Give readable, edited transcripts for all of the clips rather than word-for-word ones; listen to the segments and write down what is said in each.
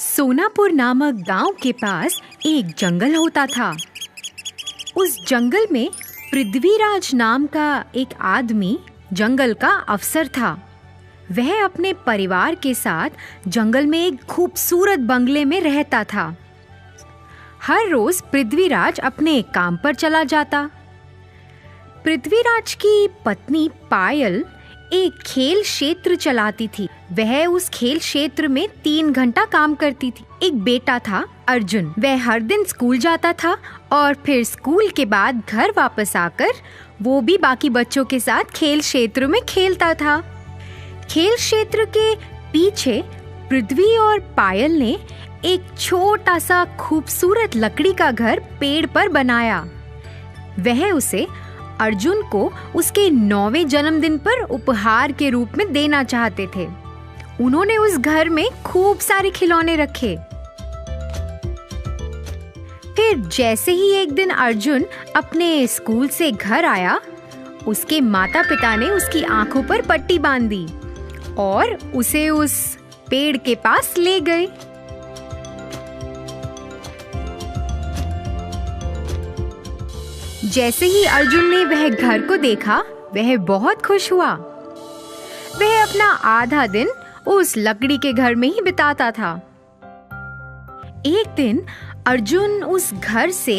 सोनापुर नामक गांव के पास एक जंगल होता था। उस जंगल में पृथ्वीराज नाम का एक आदमी जंगल का अफसर था। वह अपने परिवार के साथ जंगल में एक खूबसूरत बंगले में रहता था। हर रोज पृथ्वीराज अपने काम पर चला जाता। पृथ्वीराज की पत्नी पायल एक खेल क्षेत्र चलाती थी। वह उस खेल क्षेत्र में 3 घंटा काम करती थी। एक बेटा था अर्जुन। वह हर दिन स्कूल जाता था और फिर स्कूल के बाद घर वापस आकर वो भी बाकी बच्चों के साथ खेल क्षेत्र में खेलता था। खेल क्षेत्र के पीछे पृथ्वी और पायल ने एक छोटा सा खूबसूरत लकड़ी का घर पेड़ पर बनाया। वह उसे अर्जुन को उसके 9वें जन्मदिन पर उपहार के रूप में देना चाहते थे। उन्होंने उस घर में खूब सारे खिलौने रखे। फिर जैसे ही एक दिन अर्जुन अपने स्कूल से घर आया, उसके माता पिता ने उसकी आंखों पर पट्टी बांध दी और उसे उस पेड़ के पास ले गए। जैसे ही अर्जुन ने वह घर को देखा, वह बहुत खुश हुआ। वह अपना आधा दिन उस लकड़ी के घर में ही बिताता था। एक दिन अर्जुन उस घर से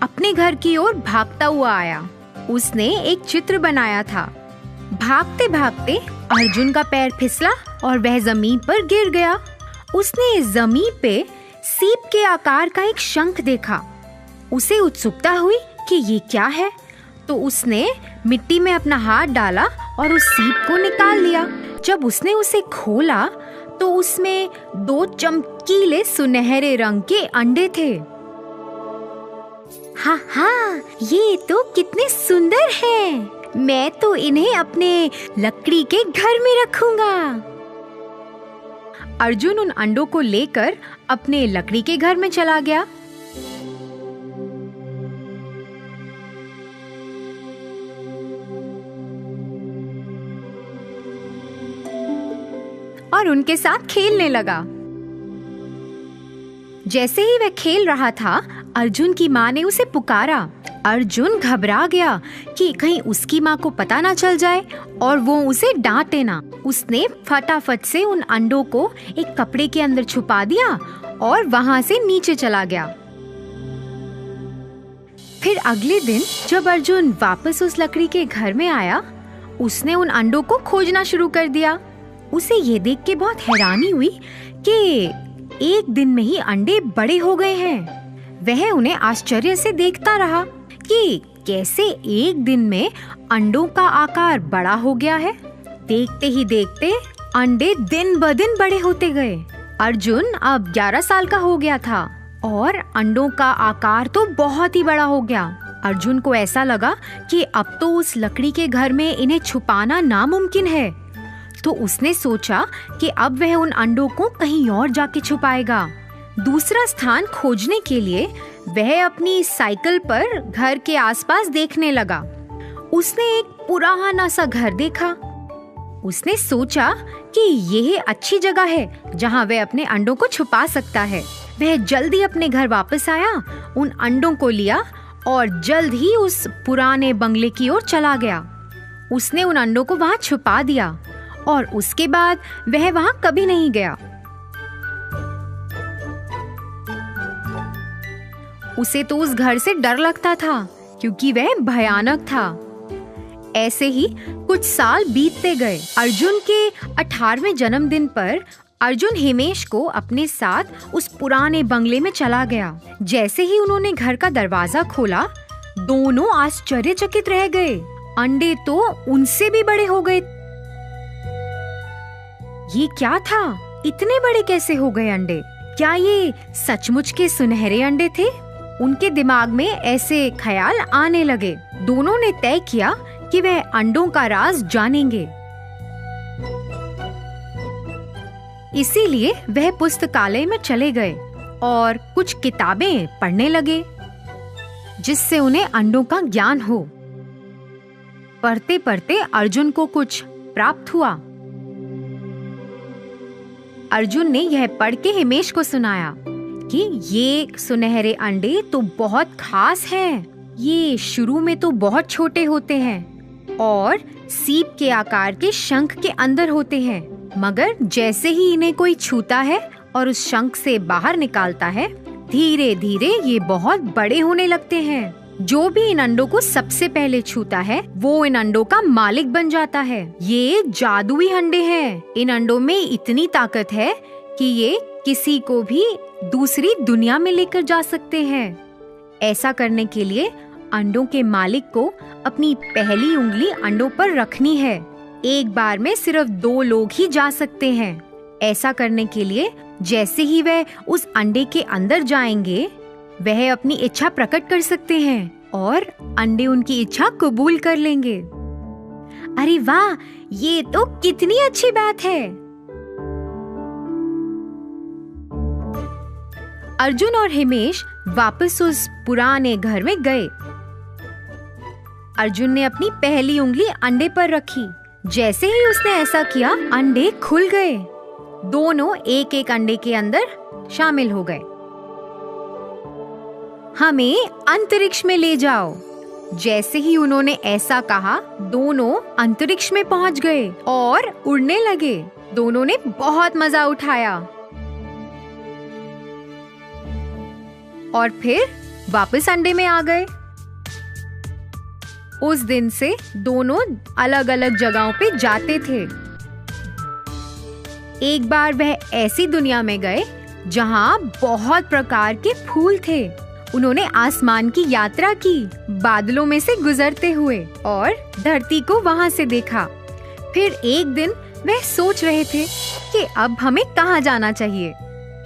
अपने घर की ओर भागता हुआ आया। उसने एक चित्र बनाया था। भागते भागते अर्जुन का पैर फिसला और वह जमीन पर गिर गया। उसने जमीन पे सीप के आकार का एक शंख देखा। उसे उत्सुकता हुई कि ये क्या है, तो उसने मिट्टी में अपना हाथ डाला और उस सीप को निकाल लिया। जब उसने उसे खोला तो उसमें 2 चमकीले सुनहरे रंग के अंडे थे। हाँ हाँ, ये तो कितने सुंदर हैं। मैं तो इन्हें अपने लकड़ी के घर में रखूंगा। अर्जुन उन अंडों को लेकर अपने लकड़ी के घर में चला गया। और उनके साथ खेलने लगा। जैसे ही वह खेल रहा था, अर्जुन की माँ ने उसे पुकारा। अर्जुन घबरा गया कि कहीं उसकी माँ को पता ना चल जाए और वो उसे डांटे ना। उसने फटाफट से उन अंडों को एक कपड़े के अंदर छुपा दिया और वहाँ से नीचे चला गया। फिर अगले दिन जब अर्जुन वापस उस लकड़ी के घर में आया, उसने उन अंडों को खोजना शुरू कर दिया। उसे ये देख के बहुत हैरानी हुई कि एक दिन में ही अंडे बड़े हो गए हैं। वह उन्हें आश्चर्य से देखता रहा कि कैसे एक दिन में अंडों का आकार बड़ा हो गया है। देखते ही देखते अंडे दिन ब दिन बड़े होते गए। अर्जुन अब 11 साल का हो गया था और अंडों का आकार तो बहुत ही बड़ा हो गया। अर्जुन को ऐसा लगा कि अब तो उस लकड़ी के घर में इन्हें छुपाना नामुमकिन है। तो उसने सोचा कि अब वह उन अंडों को कहीं और जाके छुपाएगा। दूसरा स्थान खोजने के लिए वह अपनी साइकिल पर घर के आसपास देखने लगा। उसने एक पुराना सा घर देखा। उसने सोचा कि यह अच्छी जगह है जहां वह अपने अंडों को छुपा सकता है। वह जल्दी अपने घर वापस आया, उन अंडों को लिया और जल्द ही उस पुराने बंगले की ओर चला गया। उसने उन अंडों को वहां छुपा दिया और उसके बाद वह वहां कभी नहीं गया। उसे तो उस घर से डर लगता था क्योंकि वह भयानक था। ऐसे ही कुछ साल बीतते गए। अर्जुन के 18वें जन्मदिन पर अर्जुन हिमेश को अपने साथ उस पुराने बंगले में चला गया। जैसे ही उन्होंने घर का दरवाजा खोला, दोनों आश्चर्यचकित रह गए। अंडे तो उनसे भी बड़े हो गए। ये क्या था? इतने बड़े कैसे हो गए अंडे? क्या ये सचमुच के सुनहरे अंडे थे? उनके दिमाग में ऐसे ख्याल आने लगे। दोनों ने तय किया कि वह अंडों का राज जानेंगे। इसीलिए वह पुस्तकालय में चले गए और कुछ किताबें पढ़ने लगे जिससे उन्हें अंडों का ज्ञान हो। पढ़ते पढ़ते अर्जुन को कुछ प्राप्त हुआ। अर्जुन ने यह पढ़ के हिमेश को सुनाया कि ये सुनहरे अंडे तो बहुत खास हैं। ये शुरू में तो बहुत छोटे होते हैं और सीप के आकार के शंख के अंदर होते हैं, मगर जैसे ही इन्हें कोई छूता है और उस शंख से बाहर निकालता है, धीरे धीरे ये बहुत बड़े होने लगते हैं। जो भी इन अंडों को सबसे पहले छूता है वो इन अंडों का मालिक बन जाता है। ये जादुई अंडे हैं। इन अंडों में इतनी ताकत है कि ये किसी को भी दूसरी दुनिया में लेकर जा सकते हैं। ऐसा करने के लिए अंडों के मालिक को अपनी पहली उंगली अंडों पर रखनी है। एक बार में सिर्फ 2 लोग ही जा सकते हैं। ऐसा करने के लिए जैसे ही वह उस अंडे के अंदर जाएंगे, वह अपनी इच्छा प्रकट कर सकते हैं और अंडे उनकी इच्छा कबूल कर लेंगे। अरे वाह, ये तो कितनी अच्छी बात है। अर्जुन और हिमेश वापस उस पुराने घर में गए। अर्जुन ने अपनी पहली उंगली अंडे पर रखी। जैसे ही उसने ऐसा किया, अंडे खुल गए। दोनों एक एक अंडे के अंदर शामिल हो गए। हमें अंतरिक्ष में ले जाओ। जैसे ही उन्होंने ऐसा कहा, दोनों अंतरिक्ष में पहुंच गए और उड़ने लगे। दोनों ने बहुत मजा उठाया और फिर वापस अंडे में आ गए। उस दिन से दोनों अलग अलग जगहों पे जाते थे। एक बार वह ऐसी दुनिया में गए जहां बहुत प्रकार के फूल थे। उन्होंने आसमान की यात्रा की, बादलों में से गुजरते हुए, और धरती को वहां से देखा। फिर एक दिन वह सोच रहे थे कि अब हमें कहाँ जाना चाहिए।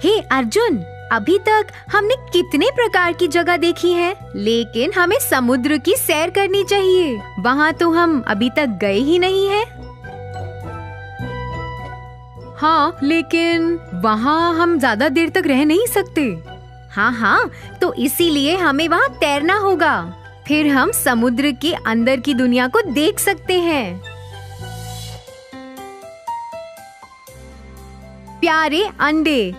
हे अर्जुन, अभी तक हमने कितने प्रकार की जगह देखी है, लेकिन हमें समुद्र की सैर करनी चाहिए। वहाँ तो हम अभी तक गए ही नहीं हैं। हाँ, लेकिन वहाँ हम ज्यादा देर तक रह नहीं सकते। हाँ, तो इसीलिए हमें वहाँ तैरना होगा। फिर हम समुद्र के अंदर की दुनिया को देख सकते हैं। प्यारे अंडे,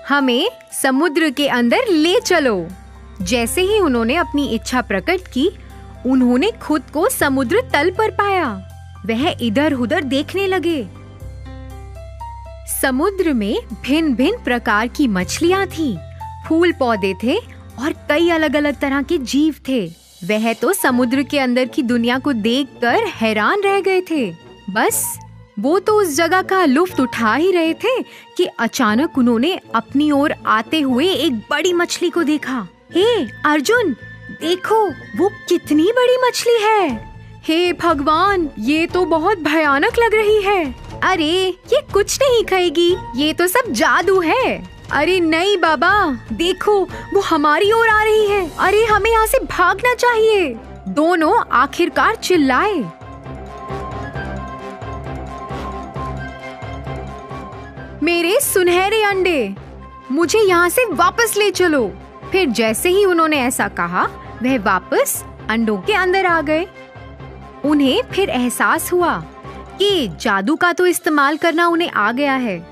हमें समुद्र के अंदर ले चलो। जैसे ही उन्होंने अपनी इच्छा प्रकट की, उन्होंने खुद को समुद्र तल पर पाया। वह इधर उधर देखने लगे। समुद्र में भिन्न भिन्न प्रकार की मछलियाँ थीं, फूल पौधे थे और कई अलग अलग तरह के जीव थे। वह तो समुद्र के अंदर की दुनिया को देखकर हैरान रह गए थे। बस वो तो उस जगह का लुत्फ उठा ही रहे थे कि अचानक उन्होंने अपनी ओर आते हुए एक बड़ी मछली को देखा। हे अर्जुन, देखो वो कितनी बड़ी मछली है। हे भगवान, ये तो बहुत भयानक लग रही है। अरे ये कुछ नहीं खाएगी, ये तो सब जादू है। अरे नहीं बाबा, देखो वो हमारी ओर आ रही है। अरे हमें यहाँ से भागना चाहिए। दोनों आखिरकार चिल्लाए। मेरे सुनहरे अंडे, मुझे यहाँ से वापस ले चलो। फिर जैसे ही उन्होंने ऐसा कहा, वह वापस अंडों के अंदर आ गए। उन्हें फिर एहसास हुआ कि जादू का तो इस्तेमाल करना उन्हें आ गया है,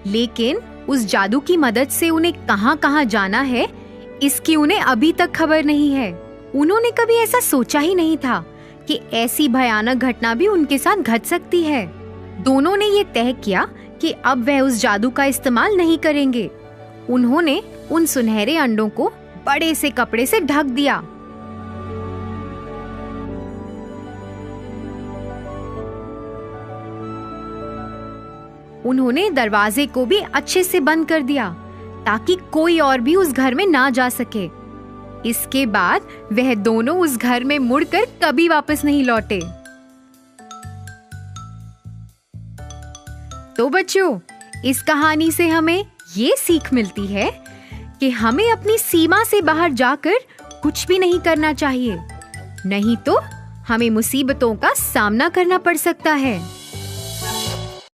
लेकिन उस जादू की मदद से उन्हें कहाँ कहाँ जाना है, इसकी उन्हें अभी तक खबर नहीं है। उन्होंने कभी ऐसा सोचा ही नहीं था कि ऐसी भयानक घटना भी उनके साथ घट सकती है। दोनों ने ये तय किया कि अब वह उस जादू का इस्तेमाल नहीं करेंगे। उन्होंने उन सुनहरे अंडों को बड़े से कपड़े से ढक दिया। उन्होंने दरवाजे को भी अच्छे से बंद कर दिया ताकि कोई और भी उस घर में ना जा सके। इसके बाद वह दोनों उस घर में मुड़कर कभी वापस नहीं लौटे। तो बच्चों, इस कहानी से हमें ये सीख मिलती है कि हमें अपनी सीमा से बाहर जाकर कुछ भी नहीं करना चाहिए, नहीं तो हमें मुसीबतों का सामना करना पड़ सकता है।